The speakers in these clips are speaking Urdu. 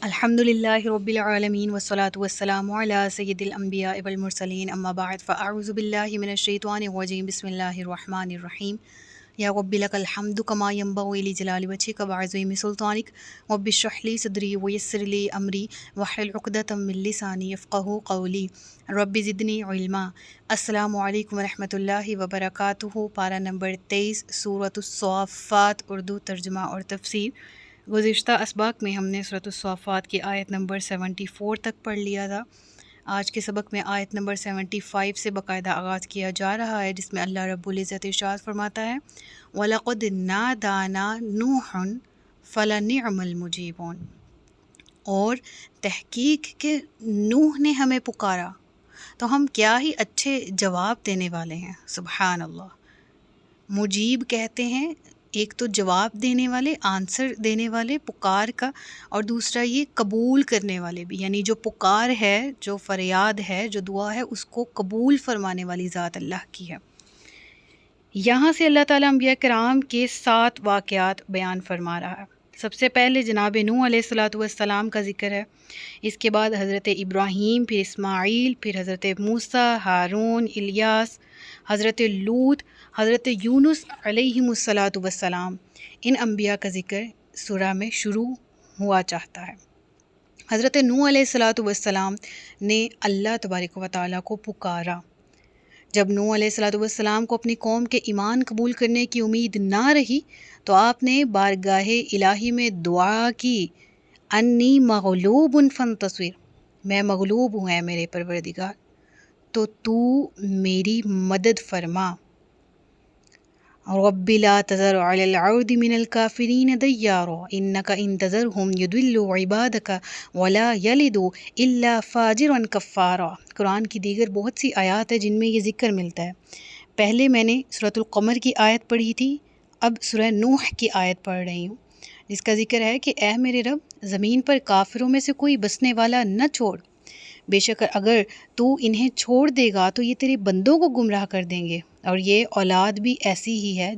الحمدللہ رب العالمین والصلاة والسلام علی سید الانبیاء والمرسلین اما بعد فاعوذ باللہ من الشیطان الرجیم بسم اللہ الرحمن الرحیم یا رب لک الحمد کما ینبغی لجلال وجہک وعظیم سلطانک رب اشرح لی صدری ویسر لی امری واحلل عقدۃ من لسانی یفقہوا قولی رب زدنی علما۔ السلام علیکم ورحمۃ اللہ وبرکاتہ۔ پارہ نمبر 23 سورۃ الصافات، اردو ترجمہ اور تفسیر۔ گزشتہ اسباق میں ہم نے سورۃ الصافات کی آیت نمبر 74 تک پڑھ لیا تھا۔ آج کے سبق میں آیت نمبر 75 سے باقاعدہ آغاز کیا جا رہا ہے، جس میں اللہ رب العزت ارشاد فرماتا ہے وَلَقَدْ نَادَانَا نُوحٌ فَلَنِعْمَ الْمُجِيبُونَ، اور تحقیق کہ نوح نے ہمیں پکارا تو ہم کیا ہی اچھے جواب دینے والے ہیں۔ سبحان اللہ۔ مجیب کہتے ہیں ایک تو جواب دینے والے، آنسر دینے والے پکار کا، اور دوسرا یہ قبول کرنے والے بھی، یعنی جو پکار ہے، جو فریاد ہے، جو دعا ہے، اس کو قبول فرمانے والی ذات اللہ کی ہے۔ یہاں سے اللہ تعالیٰ انبیاء کرام کے 7 واقعات بیان فرما رہا ہے۔ سب سے پہلے جناب نوح علیہ السلام کا ذکر ہے، اس کے بعد حضرت ابراہیم، پھر اسماعیل، پھر حضرت موسیٰ، ہارون، الیاس، حضرت لوط، حضرت یونس علیہم السلام۔ ان انبیاء کا ذکر سورہ میں شروع ہوا چاہتا ہے۔ حضرت نوح علیہ السلام نے اللہ تبارک و تعالیٰ کو پکارا۔ جب نوح علیہ السلام کو اپنی قوم کے ایمان قبول کرنے کی امید نہ رہی تو آپ نے بارگاہ الہی میں دعا کی، انی مغلوب فانتصر، میں مغلوب ہوں اے میرے پروردگار، تو میری مدد فرما۔ رب لا تذر علی الارض من الکافرین دیارا انک ان تذرہم یضلوا عبادک ولا یلدوا الا فاجرا کفارا۔ قرآن کی دیگر بہت سی آیات ہیں جن میں یہ ذکر ملتا ہے۔ پہلے میں نے سورۃ القمر کی آیت پڑھی تھی، اب سورہ نوح کی آیت پڑھ رہی ہوں، جس کا ذکر ہے کہ اے میرے رب، زمین پر کافروں میں سے کوئی بسنے والا نہ چھوڑ، بے شک اگر تو انہیں چھوڑ دے گا تو یہ تیرے بندوں کو گمراہ کر دیں گے، اور یہ اولاد بھی ایسی ہی ہے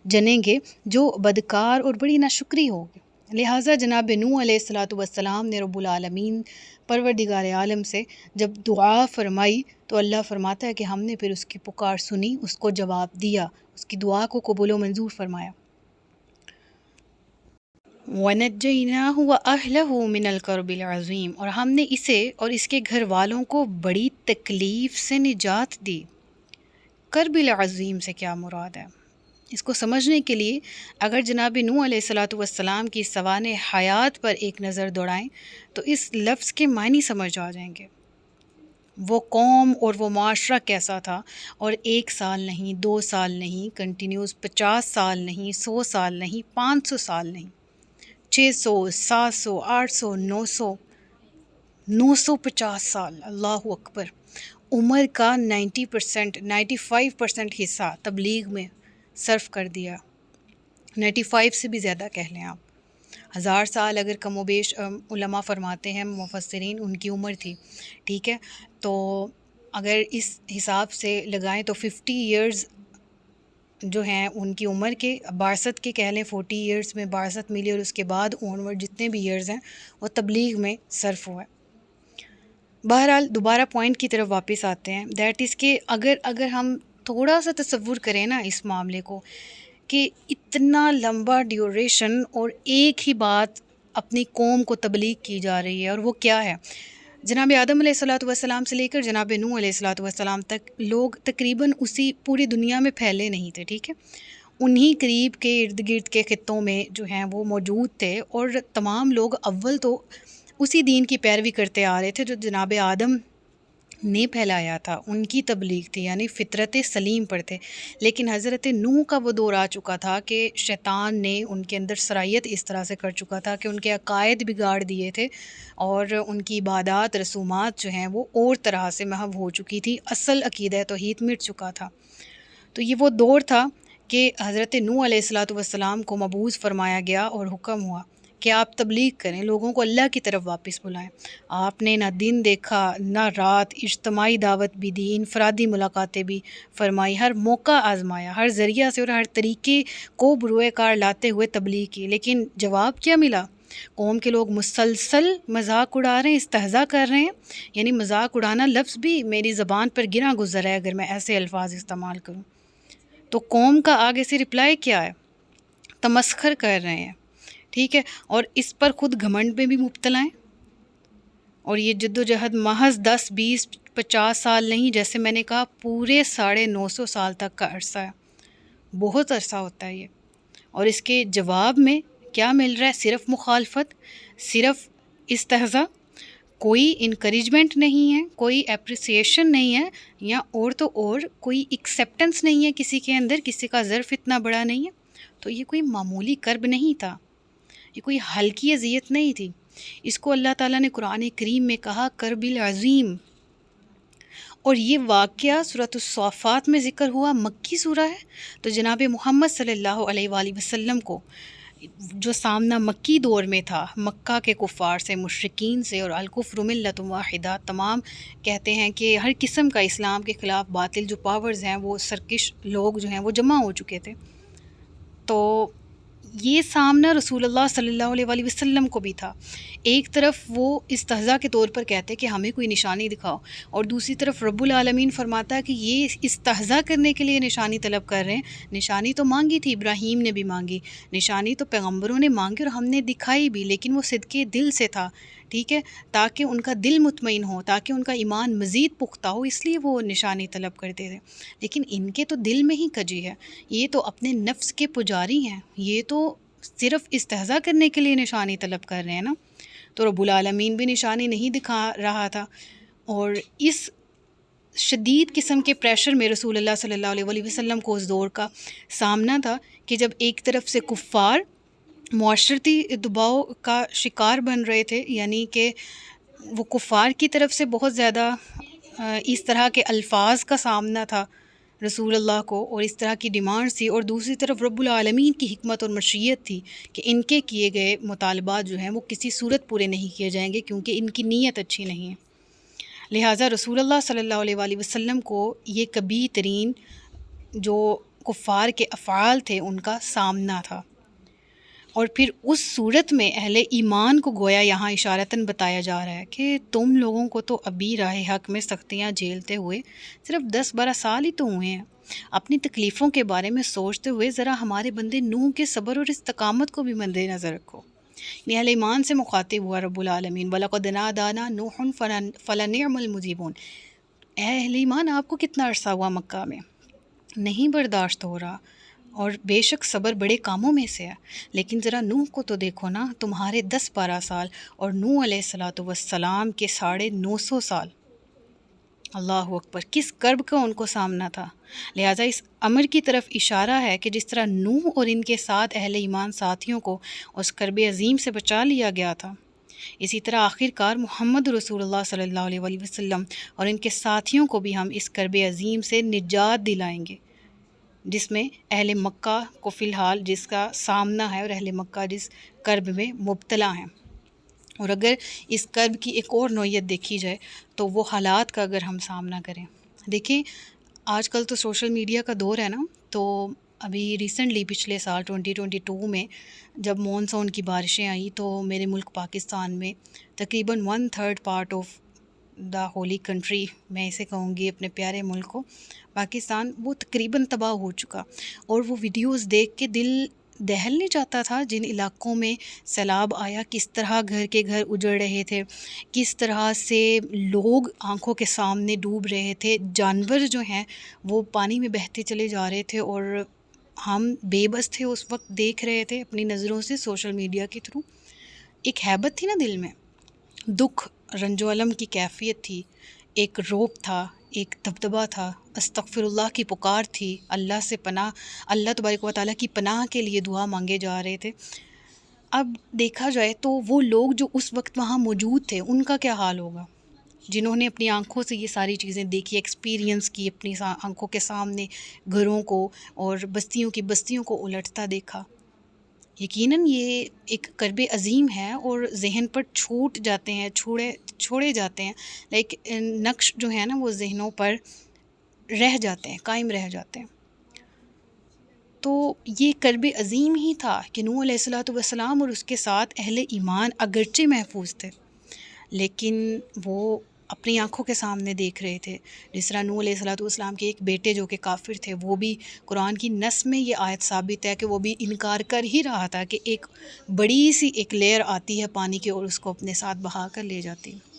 جنیں گے جو بدکار اور بڑی ناشکری ہوگی۔ لہٰذا جناب نوح علیہ السلام نے رب العالمین پروردگار عالم سے جب دعا فرمائی تو اللہ فرماتا ہے کہ ہم نے پھر اس کی پکار سنی، اس کو جواب دیا، اس کی دعا کو قبول و منظور فرمایا۔ وَنَجَّيْنَاهُ وَأَهْلَهُ مِنَ الْكَرْبِ الْعَظِيمِ، اور ہم نے اسے اور اس کے گھر والوں کو بڑی تکلیف سے نجات دی۔ کرب العظیم سے کیا مراد ہے؟ اس کو سمجھنے کے لیے اگر جناب نوح علیہ السلام کی سوانح حیات پر ایک نظر دوڑائیں تو اس لفظ کے معنی سمجھ آ جائیں گے۔ وہ قوم اور وہ معاشرہ کیسا تھا، اور 1 سال نہیں، 2 سال نہیں، کنٹینیوز 50 سال نہیں، 100 سال نہیں، 500 سال نہیں، 600، 700، 800، 900، 950 سال، اللہ اکبر۔ عمر کا 90%، 95% حصہ تبلیغ میں صرف کر دیا، 95 سے بھی زیادہ کہہ لیں آپ۔ 1000 سال اگر کم و بیش علماء فرماتے ہیں، مفسرین، ان کی عمر تھی، ٹھیک ہے، تو اگر اس حساب سے لگائیں تو 50 ایئرز جو ہیں ان کی عمر کے، بعثت کے کہہ لیں، 40 ایئرز میں بعثت ملی، اور اس کے بعد اونورڈ جتنے بھی ایئرز ہیں وہ تبلیغ میں صرف ہوئے۔ بہرحال دوبارہ پوائنٹ کی طرف واپس آتے ہیں، دیٹ از کہ اگر ہم تھوڑا سا تصور کریں نا اس معاملے کو، کہ اتنا لمبا ڈیوریشن اور ایک ہی بات اپنی قوم کو تبلیغ کی جا رہی ہے، اور وہ کیا ہے؟ جناب آدم علیہ السلام سے لے کر جناب نوح علیہ السلام تک لوگ تقریباً اسی پوری دنیا میں پھیلے نہیں تھے، ٹھیک ہے، انہی قریب کے ارد گرد کے خطوں میں جو ہیں وہ موجود تھے، اور تمام لوگ اول تو اسی دین کی پیروی کرتے آ رہے تھے جو جناب آدم نے پھیلایا تھا، ان کی تبلیغ تھی، یعنی فطرت سلیم پر تھے۔ لیکن حضرت نوح کا وہ دور آ چکا تھا کہ شیطان نے ان کے اندر سرایت اس طرح سے کر چکا تھا کہ ان کے عقائد بگاڑ دیے تھے، اور ان کی عبادات، رسومات جو ہیں وہ اور طرح سے محو ہو چکی تھی، اصل عقیدہ توحید مٹ چکا تھا۔ تو یہ وہ دور تھا کہ حضرت نوح علیہ السلام کو مبعوث فرمایا گیا اور حکم ہوا کہ آپ تبلیغ کریں، لوگوں کو اللہ کی طرف واپس بلائیں۔ آپ نے نہ دن دیکھا نہ رات، اجتماعی دعوت بھی دی، انفرادی ملاقاتیں بھی فرمائی، ہر موقع آزمایا، ہر ذریعہ سے اور ہر طریقے کو بروئے کار لاتے ہوئے تبلیغ کی، لیکن جواب کیا ملا؟ قوم کے لوگ مسلسل مذاق اڑا رہے ہیں، استہزاء کر رہے ہیں. یعنی مذاق اڑانا لفظ بھی میری زبان پر گرا گزرا ہے اگر میں ایسے الفاظ استعمال کروں. تو قوم کا آگے سے رپلائی کیا ہے؟ تمسخر کر رہے ہیں، ٹھیک ہے، اور اس پر خود گھمنڈ میں بھی مبتلا ہیں. اور یہ جد و جہد محض 10 20 50 سال نہیں، جیسے میں نے کہا پورے 950 سال تک کا عرصہ ہے. بہت عرصہ ہوتا ہے یہ. اور اس کے جواب میں کیا مل رہا ہے؟ صرف مخالفت، صرف استہزاء، کوئی انکریجمنٹ نہیں ہے، کوئی اپریسیشن نہیں ہے، یا اور تو اور کوئی ایکسیپٹنس نہیں ہے کسی کے اندر، کسی کا ظرف اتنا بڑا نہیں ہے. تو یہ کوئی معمولی کرب نہیں تھا، یہ کوئی ہلکی اذیت نہیں تھی. اس کو اللہ تعالیٰ نے قرآن کریم میں کہا کرب العظیم. اور یہ واقعہ سورۃ الصافات میں ذکر ہوا، مکی سورہ ہے. تو جناب محمد صلی اللہ علیہ وآلہ وسلم کو جو سامنا مکی دور میں تھا، مکہ کے کفار سے، مشرکین سے، اور الکفر ملۃ واحدہ، تمام کہتے ہیں کہ ہر قسم کا اسلام کے خلاف باطل جو پاورز ہیں، وہ سرکش لوگ جو ہیں وہ جمع ہو چکے تھے. تو یہ سامنا رسول اللہ صلی اللہ علیہ وآلہ وسلم کو بھی تھا. ایک طرف وہ استہزاء کے طور پر کہتے کہ ہمیں کوئی نشانی دکھاؤ، اور دوسری طرف رب العالمین فرماتا ہے کہ یہ استہزاء کرنے کے لیے نشانی طلب کر رہے ہیں. نشانی تو مانگی تھی، ابراہیم نے بھی مانگی، نشانی تو پیغمبروں نے مانگی اور ہم نے دکھائی بھی، لیکن وہ صدقے دل سے تھا، ٹھیک ہے، تاکہ ان کا دل مطمئن ہو، تاکہ ان کا ایمان مزید پختہ ہو، اس لیے وہ نشانی طلب کرتے تھے. لیکن ان کے تو دل میں ہی کجی ہے، یہ تو اپنے نفس کے پجاری ہیں، یہ تو صرف استہزاء کرنے کے لیے نشانی طلب کر رہے ہیں نا. تو رب العالمین بھی نشانی نہیں دکھا رہا تھا. اور اس شدید قسم کے پریشر میں رسول اللہ صلی اللہ علیہ وآلہ وسلم کو اس دور کا سامنا تھا کہ جب ایک طرف سے کفار معاشرتی دباؤ کا شکار بن رہے تھے، یعنی کہ وہ کفار کی طرف سے بہت زیادہ اس طرح کے الفاظ کا سامنا تھا رسول اللہ کو، اور اس طرح کی ڈیمانڈ تھی، اور دوسری طرف رب العالمین کی حکمت اور مشیت تھی کہ ان کے کیے گئے مطالبات جو ہیں وہ کسی صورت پورے نہیں کیے جائیں گے کیونکہ ان کی نیت اچھی نہیں ہے. لہٰذا رسول اللہ صلی اللہ علیہ وآلہ وسلم کو یہ کبھی ترین جو کفار کے افعال تھے ان کا سامنا تھا. اور پھر اس صورت میں اہل ایمان کو گویا یہاں اشارتاً بتایا جا رہا ہے کہ تم لوگوں کو تو ابھی راہ حق میں سختیاں جھیلتے ہوئے صرف 10-12 سال ہی تو ہوئے ہیں. اپنی تکلیفوں کے بارے میں سوچتے ہوئے ذرا ہمارے بندے نوح کے صبر اور استقامت کو بھی مد نظر رکھو. یعنی اہل ایمان سے مخاطب ہوا رب العالمین، وَلَقَدْ نَادَانَا نُوحٌ فَلَنِعْمَ الْمُجِيبُونَ. اہل ایمان آپ کو کتنا عرصہ ہوا مکہ میں، نہیں برداشت ہو رہا، اور بے شک صبر بڑے کاموں میں سے ہے، لیکن ذرا نوح کو تو دیکھو نا، تمہارے 10-12 سال اور نوح علیہ السلام کے 950 سال. اللہ اکبر، کس کرب کا ان کو سامنا تھا. لہٰذا اس امر کی طرف اشارہ ہے کہ جس طرح نوح اور ان کے ساتھ اہل ایمان ساتھیوں کو اس کرب عظیم سے بچا لیا گیا تھا، اسی طرح آخر کار محمد رسول اللہ صلی اللہ علیہ وآلہ وسلم اور ان کے ساتھیوں کو بھی ہم اس کرب عظیم سے نجات دلائیں گے، جس میں اہل مکہ کو فی الحال جس کا سامنا ہے، اور اہل مکہ جس کرب میں مبتلا ہیں. اور اگر اس کرب کی ایک اور نوعیت دیکھی جائے تو وہ حالات کا اگر ہم سامنا کریں، دیکھیں آج کل تو سوشل میڈیا کا دور ہے نا. تو ابھی ریسنٹلی پچھلے سال 2022 میں جب مونسون کی بارشیں آئیں تو میرے ملک پاکستان میں تقریباً 1/3 part of the whole country, میں اسے کہوں گی اپنے پیارے ملک کو، پاکستان، وہ تقریباً تباہ ہو چکا. اور وہ ویڈیوز دیکھ کے دل دہل نہیں جاتا تھا. جن علاقوں میں سیلاب آیا کس طرح گھر کے گھر اجڑ رہے تھے، کس طرح سے لوگ آنکھوں کے سامنے ڈوب رہے تھے، جانور جو ہیں وہ پانی میں بہتے چلے جا رہے تھے، اور ہم بے بس تھے اس وقت، دیکھ رہے تھے اپنی نظروں سے سوشل میڈیا کے تھرو. ایک ہیبت تھی نا دل میں، دکھ، رنج و علم کی کیفیت تھی، ایک روب تھا، ایک دبدبہ تھا، استغفر اللہ کی پکار تھی، اللہ سے پناہ، اللہ تبارک و تعالیٰ کی پناہ کے لیے دعا مانگے جا رہے تھے. اب دیکھا جائے تو وہ لوگ جو اس وقت وہاں موجود تھے ان کا کیا حال ہوگا، جنہوں نے اپنی آنکھوں سے یہ ساری چیزیں دیکھی، ایکسپیرینس کی، اپنی آنکھوں کے سامنے گھروں کو اور بستیوں کو الٹتا دیکھا. یقیناً یہ ایک کرب عظیم ہے اور ذہن پر چھوڑے جاتے ہیں، لیکن نقش جو ہے نا وہ ذہنوں پر رہ جاتے ہیں، قائم رہ جاتے ہیں. تو یہ کرب عظیم ہی تھا کہ نوح علیہ الصلوۃ والسلام اور اس کے ساتھ اہل ایمان اگرچہ محفوظ تھے، لیکن وہ اپنی آنکھوں کے سامنے دیکھ رہے تھے، جس طرح نوح علیہ الصلوۃ والسلام کے ایک بیٹے جو کہ کافر تھے، وہ بھی قرآن کی نص میں یہ آیت ثابت ہے کہ وہ بھی انکار کر ہی رہا تھا کہ ایک بڑی سی ایک لیئر آتی ہے پانی کی اور اس کو اپنے ساتھ بہا کر لے جاتی ہے۔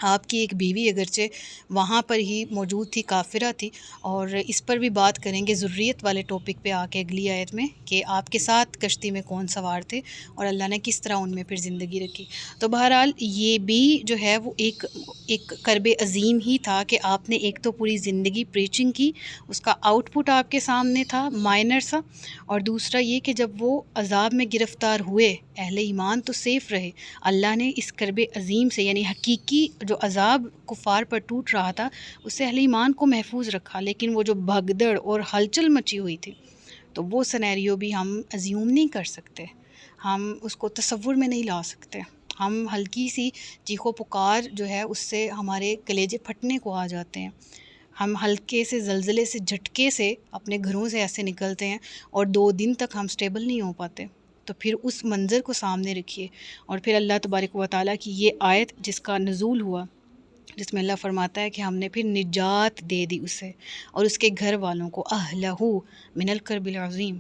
آپ کی ایک بیوی اگرچہ وہاں پر ہی موجود تھی، کافرہ تھی، اور اس پر بھی بات کریں گے ذریت والے ٹاپک پہ آ کے اگلی آیت میں، کہ آپ کے ساتھ کشتی میں کون سوار تھے اور اللہ نے کس طرح ان میں پھر زندگی رکھی۔ تو بہرحال یہ بھی جو ہے وہ ایک کرب عظیم ہی تھا کہ آپ نے ایک تو پوری زندگی پریچنگ کی، اس کا آؤٹ پٹ آپ کے سامنے تھا مائنر سا، اور دوسرا یہ کہ جب وہ عذاب میں گرفتار ہوئے اہل ایمان تو سیف رہے، اللہ نے اس کرب عظیم سے یعنی حقیقی جو عذاب کفار پر ٹوٹ رہا تھا اس سے اہل ایمان کو محفوظ رکھا، لیکن وہ جو بھگدڑ اور ہلچل مچی ہوئی تھی تو وہ سینیریو بھی ہم ازیوم نہیں کر سکتے، ہم اس کو تصور میں نہیں لا سکتے۔ ہم ہلکی سی چیخ و پکار جو ہے اس سے ہمارے کلیجے پھٹنے کو آ جاتے ہیں، ہم ہلکے سے زلزلے سے جھٹکے سے اپنے گھروں سے ایسے نکلتے ہیں اور 2 دن تک ہم سٹیبل نہیں ہو پاتے۔ تو پھر اس منظر کو سامنے رکھیے، اور پھر اللہ تبارک و تعالیٰ کی یہ آیت جس کا نزول ہوا، جس میں اللہ فرماتا ہے کہ ہم نے پھر نجات دے دی اسے اور اس کے گھر والوں کو، اہلہ من الکرب العظیم۔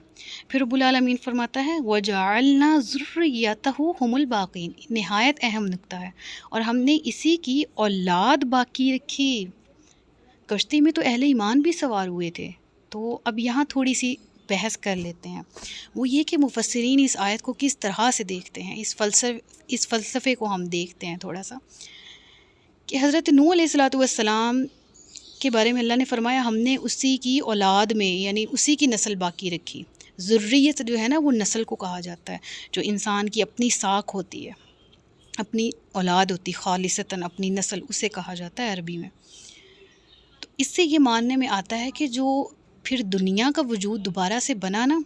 پھر رب العالمین فرماتا ہے وَجَعَلْنَا ذُرِّيَّتَهُ هُمُ الْبَاقِينَ، نہایت اہم نکتہ ہے، اور ہم نے اسی کی اولاد باقی رکھی۔ کشتی میں تو اہل ایمان بھی سوار ہوئے تھے، تو اب یہاں تھوڑی سی بحث کر لیتے ہیں، وہ یہ کہ مفسرین اس آیت کو کس طرح سے دیکھتے ہیں، اس فلسفے کو ہم دیکھتے ہیں تھوڑا سا، کہ حضرت نوح علیہ الصلوۃ والسلام کے بارے میں اللہ نے فرمایا ہم نے اسی کی اولاد میں یعنی اسی کی نسل باقی رکھی۔ ذریت جو ہے نا وہ نسل کو کہا جاتا ہے، جو انسان کی اپنی ساکھ ہوتی ہے، اپنی اولاد ہوتی، خالصتاً اپنی نسل اسے کہا جاتا ہے عربی میں۔ تو اس سے یہ ماننے میں آتا ہے کہ جو پھر دنیا کا وجود دوبارہ سے بنا نا،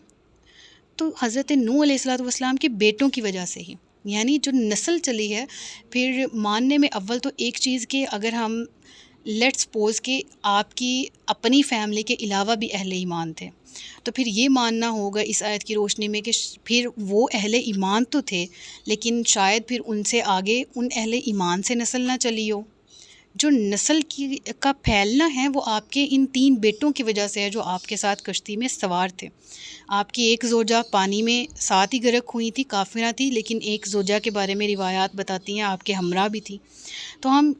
تو حضرت نوح علیہ الصلوۃ والسلام کے بیٹوں کی وجہ سے ہی، یعنی جو نسل چلی ہے، پھر ماننے میں اول تو ایک چیز کہ اگر ہم لیٹ سپوز کہ آپ کی اپنی فیملی کے علاوہ بھی اہل ایمان تھے، تو پھر یہ ماننا ہوگا اس آیت کی روشنی میں کہ پھر وہ اہل ایمان تو تھے، لیکن شاید پھر ان سے آگے ان اہل ایمان سے نسل نہ چلی ہو۔ جو نسل کا پھیلنا ہے وہ آپ کے ان 3 بیٹوں کی وجہ سے ہے جو آپ کے ساتھ کشتی میں سوار تھے۔ آپ کی ایک زوجہ پانی میں ساتھ ہی غرق ہوئی تھی، کافرہ تھی، لیکن ایک زوجہ کے بارے میں روایات بتاتی ہیں آپ کے ہمراہ بھی تھی۔ تو ہم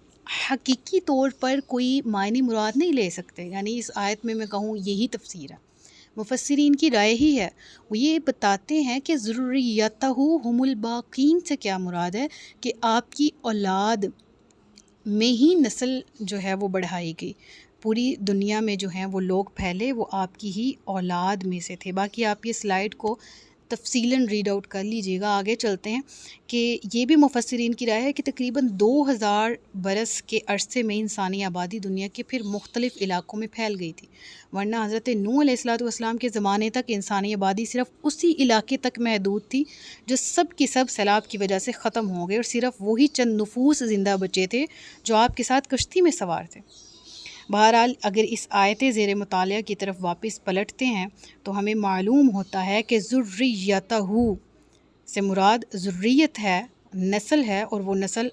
حقیقی طور پر کوئی معنی مراد نہیں لے سکتے، یعنی اس آیت میں کہوں یہی تفسیر ہے، مفسرین کی رائے ہی ہے، وہ یہ بتاتے ہیں کہ ذریتہ ہم الباقین سے کیا مراد ہے کہ آپ کی اولاد میں ہی نسل جو ہے وہ بڑھائی گئی، پوری دنیا میں جو ہیں وہ لوگ پھیلے وہ آپ کی ہی اولاد میں سے تھے۔ باقی آپ یہ سلائیڈ کو تفصیلاً ریڈ آؤٹ کر لیجئے گا۔ آگے چلتے ہیں کہ یہ بھی مفسرین کی رائے ہے کہ تقریباً 2000 برس کے عرصے میں انسانی آبادی دنیا کے پھر مختلف علاقوں میں پھیل گئی تھی، ورنہ حضرت نوح علیہ الصلوۃ والسلام کے زمانے تک انسانی آبادی صرف اسی علاقے تک محدود تھی جو سب کی سب سیلاب کی وجہ سے ختم ہو گئے، اور صرف وہی چند نفوس زندہ بچے تھے جو آپ کے ساتھ کشتی میں سوار تھے۔ بہرحال اگر اس آیت زیر مطالعہ کی طرف واپس پلٹتے ہیں تو ہمیں معلوم ہوتا ہے کہ ذریتہ سے مراد ذریت ہے، نسل ہے، اور وہ نسل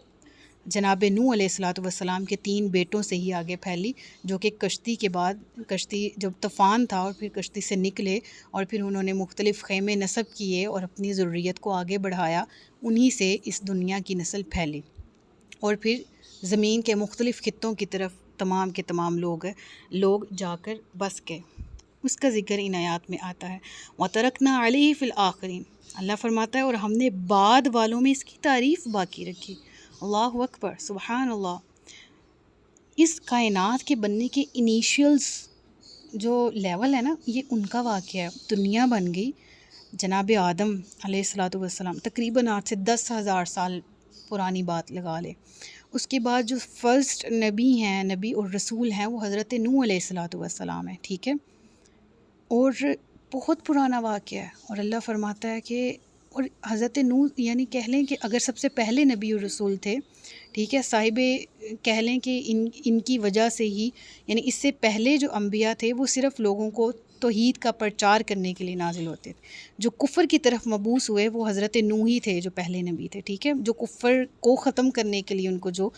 جناب نوح علیہ الصلوۃ والسلام کے 3 بیٹوں سے ہی آگے پھیلی، جو کہ کشتی کے بعد، کشتی جب طوفان تھا اور پھر کشتی سے نکلے اور پھر انہوں نے مختلف خیمے نصب کیے اور اپنی ذریت کو آگے بڑھایا، انہی سے اس دنیا کی نسل پھیلی، اور پھر زمین کے مختلف خطوں کی طرف تمام کے تمام لوگ جا کر بس گئے۔ اس کا ذکر ان آیات میں آتا ہے۔ وَتَرَكْنَا عَلَيْهِ فِي الْآخِرِينَ، اللہ فرماتا ہے اور ہم نے بعد والوں میں اس کی تعریف باقی رکھی۔ اللہ اکبر، سبحان اللہ۔ اس کائنات کے بننے کے انیشیلز جو لیول ہے نا، یہ ان کا واقعہ ہے۔ دنیا بن گئی جناب آدم علیہ الصلوۃ والسلام، تقریباً آج سے 10,000 سال پرانی بات لگا لے۔ اس کے بعد جو فرسٹ نبی اور رسول ہیں وہ حضرت نوح علیہ الصلوۃ والسلام ہیں، ٹھیک ہے، اور بہت پرانا واقعہ ہے، اور اللہ فرماتا ہے کہ اور حضرت نوح یعنی کہہ لیں کہ اگر سب سے پہلے نبی اور رسول تھے، ٹھیک ہے، صاحب کہہ لیں کہ ان کی وجہ سے ہی، یعنی اس سے پہلے جو انبیاء تھے وہ صرف لوگوں کو توحید کا پرچار کرنے کے لیے نازل ہوتے تھے۔ جو کفر کی طرف مبعوث ہوئے وہ حضرت نوح ہی تھے جو پہلے نبی تھے، ٹھیک ہے، جو کفر کو ختم کرنے کے لیے ان کو جو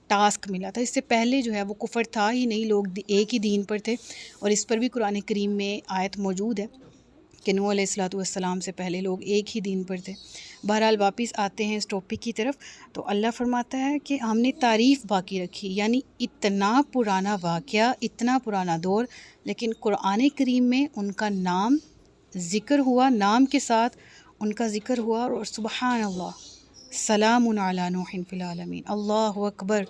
ٹاسک ملا تھا۔ اس سے پہلے جو ہے وہ کفر تھا ہی نہیں، لوگ ایک ہی دین پر تھے، اور اس پر بھی قرآن کریم میں آیت موجود ہے کہ نوح علیہ السلام سے پہلے لوگ ایک ہی دین پر تھے۔ بہرحال واپس آتے ہیں اس ٹاپک کی طرف، تو اللہ فرماتا ہے کہ ہم نے تعریف باقی رکھی، یعنی اتنا پرانا واقعہ، اتنا پرانا دور، لیکن قرآن کریم میں ان کا نام ذکر ہوا، نام کے ساتھ ان کا ذکر ہوا، اور سبحان اللہ، سلام علی نوح فی العالمین، اللہ اکبر۔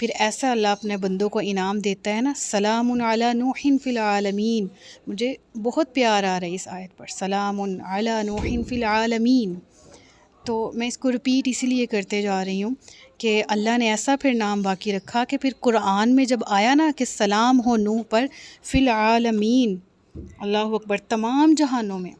پھر ایسا اللہ اپنے بندوں کو انعام دیتا ہے نا، سلام علی نوح فی العالمین۔ مجھے بہت پیار آ رہا ہے اس آیت پر، سلام علی نوح فی العالمین۔ تو میں اس کو رپیٹ اسی لیے کرتے جا رہی ہوں کہ اللہ نے ایسا پھر نام باقی رکھا کہ پھر قرآن میں جب آیا نا کہ سلام ہو نوح پر فی العالمین، اللہ اکبر، تمام جہانوں میں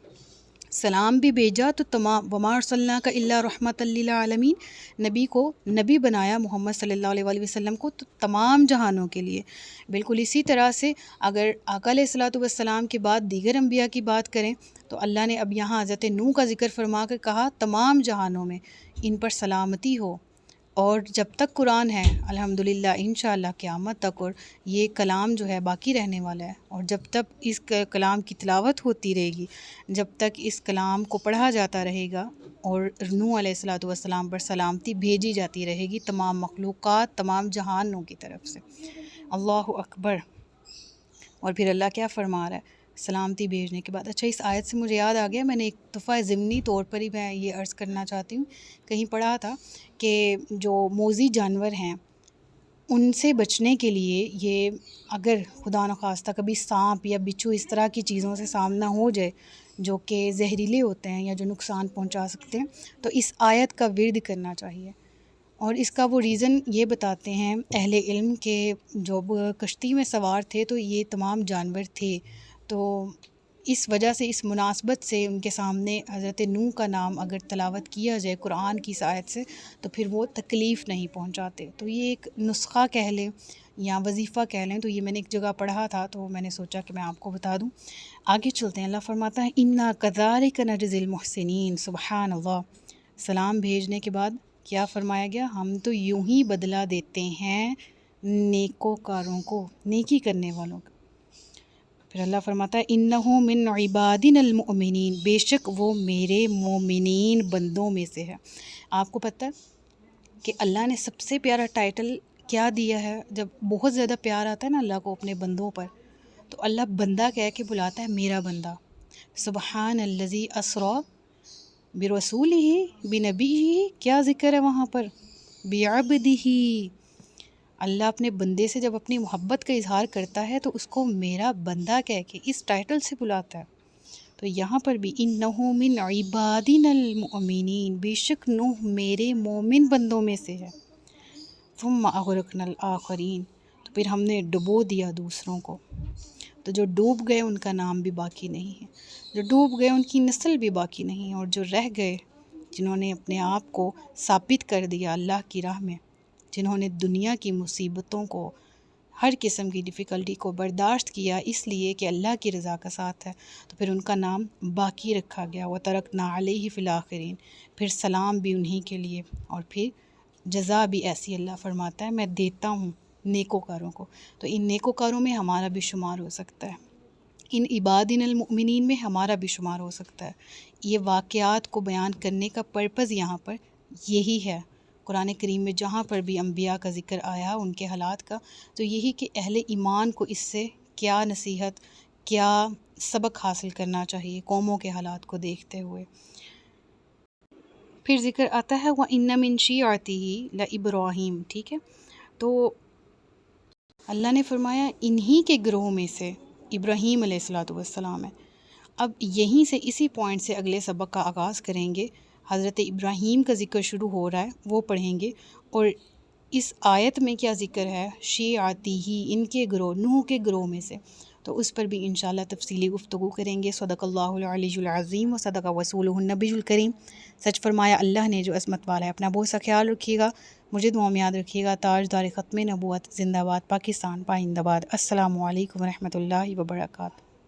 سلام بھی بھیجا، تو تمام، وما ارسلناک الا رحمۃ للعالمین، نبی کو نبی بنایا محمد صلی اللہ علیہ وآلہ وسلم کو تو تمام جہانوں کے لیے۔ بالکل اسی طرح سے اگر آقا علیہ السلام کے بعد دیگر انبیاء کی بات کریں تو اللہ نے اب یہاں حضرت نوح کا ذکر فرما کر کہا تمام جہانوں میں ان پر سلامتی ہو، اور جب تک قرآن ہے الحمدللہ انشاءاللہ قیامت تک، اور یہ کلام جو ہے باقی رہنے والا ہے، اور جب تک اس کلام کی تلاوت ہوتی رہے گی، جب تک اس کلام کو پڑھا جاتا رہے گا، اور نوح علیہ السلام پر سلامتی بھیجی جاتی رہے گی تمام مخلوقات، تمام جہانوں کی طرف سے، اللہ اکبر۔ اور پھر اللہ کیا فرما رہا ہے سلامتی بھیجنے کے بعد؟ اچھا، اس آیت سے مجھے یاد آ گیا، میں نے ایک دفعہ ضمنی طور پر ہی میں یہ عرض کرنا چاہتی ہوں، کہیں پڑھا تھا کہ جو موذی جانور ہیں ان سے بچنے کے لیے، یہ اگر خدا نخواستہ کبھی سانپ یا بچھو اس طرح کی چیزوں سے سامنا ہو جائے جو کہ زہریلے ہوتے ہیں یا جو نقصان پہنچا سکتے ہیں، تو اس آیت کا ورد کرنا چاہیے۔ اور اس کا وہ ریزن یہ بتاتے ہیں اہل علم کہ جب کشتی میں سوار تھے تو یہ تمام جانور تھے، تو اس وجہ سے، اس مناسبت سے ان کے سامنے حضرت نوح کا نام اگر تلاوت کیا جائے قرآن کی اس آیت سے تو پھر وہ تکلیف نہیں پہنچاتے۔ تو یہ ایک نسخہ کہہ لیں یا وظیفہ کہہ لیں، تو یہ میں نے ایک جگہ پڑھا تھا تو میں نے سوچا کہ میں آپ کو بتا دوں۔ آگے چلتے ہیں، اللہ فرماتا ہے اِنَّا كَذَلِكَ نَجْزِي الْمُحْسِنِينَ، سبحان اللہ۔ سلام بھیجنے کے بعد کیا فرمایا گیا؟ ہم تو یوں ہی بدلہ دیتے ہیں نیکوکاروں کو، نیکی کرنے والوں کو۔ پھر اللہ فرماتا ہے اِنَّهُ مِنْ عِبَادِنَا الْمُؤْمِنِينَ، بے شک وہ میرے مومنین بندوں میں سے ہے۔ آپ کو پتہ ہے کہ اللہ نے سب سے پیارا ٹائٹل کیا دیا ہے؟ جب بہت زیادہ پیار آتا ہے نا اللہ کو اپنے بندوں پر، تو اللہ بندہ کہہ کے بلاتا ہے میرا بندہ۔ سبحان الذی اسریٰ برسولہ بنبیہ، کیا ذکر ہے وہاں پر؟ بعبدہ، اللہ اپنے بندے سے جب اپنی محبت کا اظہار کرتا ہے تو اس کو میرا بندہ کہہ کے اس ٹائٹل سے بلاتا ہے۔ تو یہاں پر بھی انہ من عبادنا المؤمنین، بے شک نوح میرے مومن بندوں میں سے ہے۔ ثم اغرقنا الآخرین، تو پھر ہم نے ڈبو دیا دوسروں کو۔ تو جو ڈوب گئے ان کا نام بھی باقی نہیں ہے، جو ڈوب گئے ان کی نسل بھی باقی نہیں ہے، اور جو رہ گئے جنہوں نے اپنے آپ کو ثابت کر دیا اللہ کی راہ میں، جنہوں نے دنیا کی مصیبتوں کو، ہر قسم کی ڈیفیکلٹی کو برداشت کیا اس لیے کہ اللہ کی رضا کا ساتھ ہے، تو پھر ان کا نام باقی رکھا گیا۔ وَتَرَكْنَا عَلَيْهِ فِي الْآخِرِينَ، پھر سلام بھی انہی کے لیے، اور پھر جزا بھی ایسی اللہ فرماتا ہے میں دیتا ہوں نیکوکاروں کو۔ تو ان نیکوکاروں میں ہمارا بھی شمار ہو سکتا ہے، ان عبادنا المؤمنین میں ہمارا بھی شمار ہو سکتا ہے۔ یہ واقعات کو بیان کرنے کا پرپز یہاں پر یہی ہے، قرآن کریم میں جہاں پر بھی انبیاء کا ذکر آیا ان کے حالات کا، تو یہی کہ اہل ایمان کو اس سے کیا نصیحت، کیا سبق حاصل کرنا چاہیے قوموں کے حالات کو دیکھتے ہوئے۔ پھر ذکر آتا ہے وَإِنَّ مِن شِيعَتِهِ لَإِبْرَاهِيمَ، ٹھیک ہے، تو اللہ نے فرمایا انہی کے گروہ میں سے ابراہیم علیہ السلام ہے۔ اب یہیں سے، اسی پوائنٹ سے اگلے سبق کا آغاز کریں گے۔ حضرت ابراہیم کا ذکر شروع ہو رہا ہے، وہ پڑھیں گے، اور اس آیت میں کیا ذکر ہے؟ شیعتہ، ان کے گروہ، نوح کے گروہ میں سے، تو اس پر بھی انشاءاللہ تفصیلی گفتگو کریں گے۔ صدق اللہ العلی العظیم و صدق رسولہ النبی الکریم، سچ فرمایا اللہ نے جو عظمت والا ہے۔ اپنا بہت سا خیال رکھیے گا، مجھے دعا میں یاد رکھیے گا۔ تاجدار ختم نبوت، زندہ باد پاکستان، پائندہ باد۔ السلام علیکم ورحمۃ اللہ وبرکاتہ۔